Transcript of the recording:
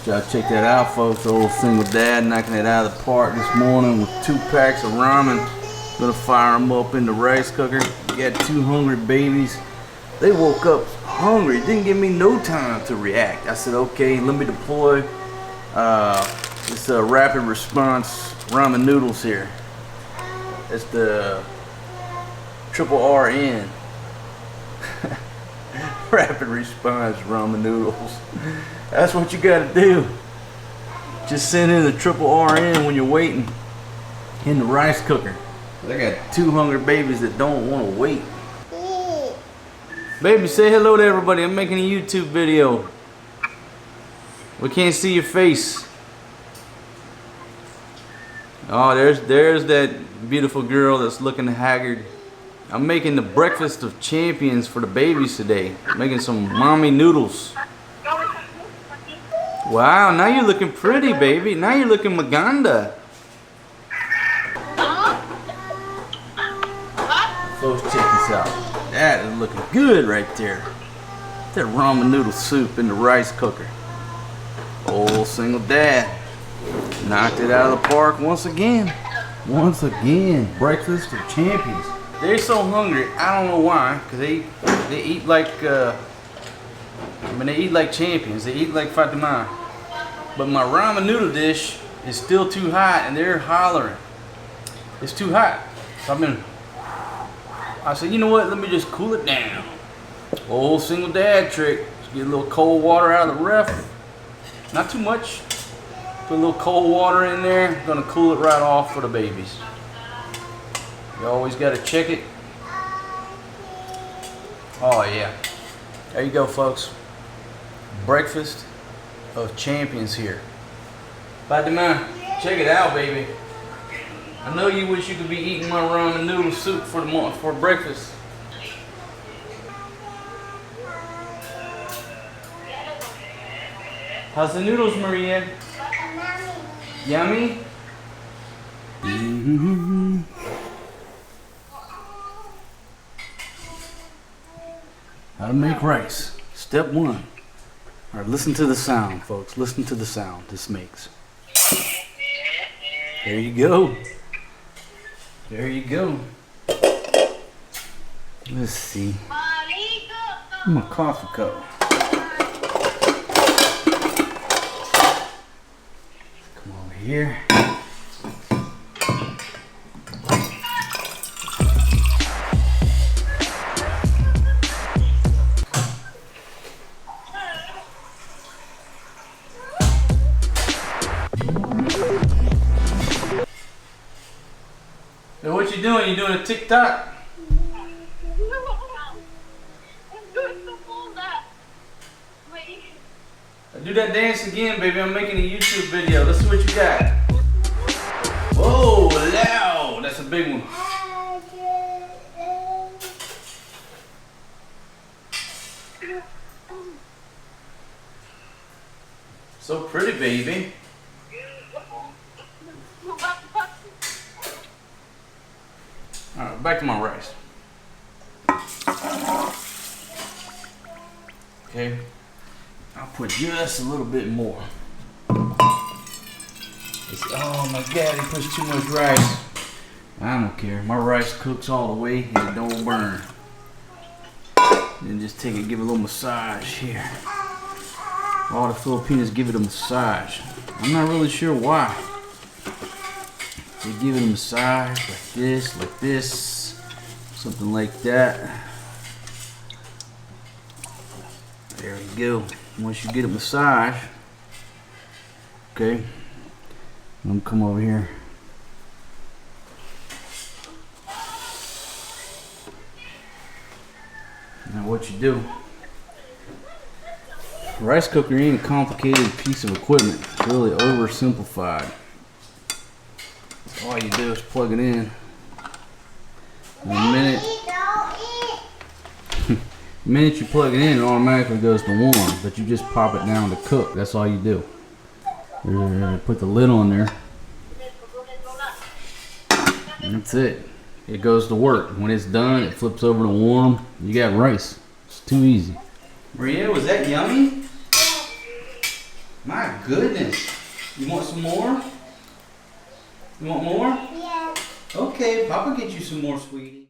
Y'all check that out, folks. Old single dad knocking it out of the park this morning with 2 packs of ramen. Gonna fire them up in the rice cooker. Got 2 hungry babies. They woke up hungry. Didn't give me no time to react. I said, okay, let me deploy this rapid response ramen noodles here. It's the RRN. Rapid response ramen noodles. That's what you gotta do. Just send in the RRN when you're waiting in the rice cooker. I got 2 hungry babies that don't want to wait. Baby, say hello to everybody. I'm making a YouTube video. We can't see your face. Oh, there's that beautiful girl that's looking haggard. I'm making the breakfast of champions for the babies today. I'm making some mommy noodles. Wow, now you're looking pretty, baby. Now you're looking maganda. Folks, check this out. That is looking good right there. That ramen noodle soup in the rice cooker. Old single dad knocked it out of the park once again. Once again, breakfast of champions. They're so hungry, I don't know why, because they eat like they eat like champions. They eat like Fatima. But my ramen noodle dish is still too hot, and they're hollering. It's too hot. So I said, you know what? Let me just cool it down. Old single dad trick. Just get a little cold water out of the ref. Not too much. Put a little cold water in there. Gonna cool it right off for the babies. You always gotta check it. Oh yeah. There you go, folks. Breakfast of champions here. Fatima, check it out, baby. I know you wish you could be eating my ramen noodle soup for breakfast. How's the noodles, Maria? Yummy? Mm-hmm. How to make rice. Step 1. All right, listen to the sound, folks. Listen to the sound this makes. There you go. There you go. Let's see. My coffee cup. Come over here. So what you doing? You doing a TikTok? Do that dance again, baby. I'm making a YouTube video. Let's see what you got. Whoa, loud. That's a big one. So pretty, baby. Alright, back to my rice. Okay. I'll put just a little bit more. Oh my God, he puts too much rice. I don't care. My rice cooks all the way and it don't burn. Then just take it, give it a little massage here. All the Filipinas give it a massage. I'm not really sure why. They give it a massage like this, something like that. There we go. Once you get a massage, okay, I'm gonna come over here. Now what you do, rice cooker ain't a complicated piece of equipment. It's really oversimplified. All you do is plug it in. In a minute, the minute you plug it in, it automatically goes to warm, but you just pop it down to cook. That's all you do. Put the lid on there. And that's it. It goes to work. When it's done, it flips over to warm. You got rice. It's too easy. Maria, was that yummy? My goodness. You want some more? You want more? Yes. Okay, Papa get you some more, sweetie.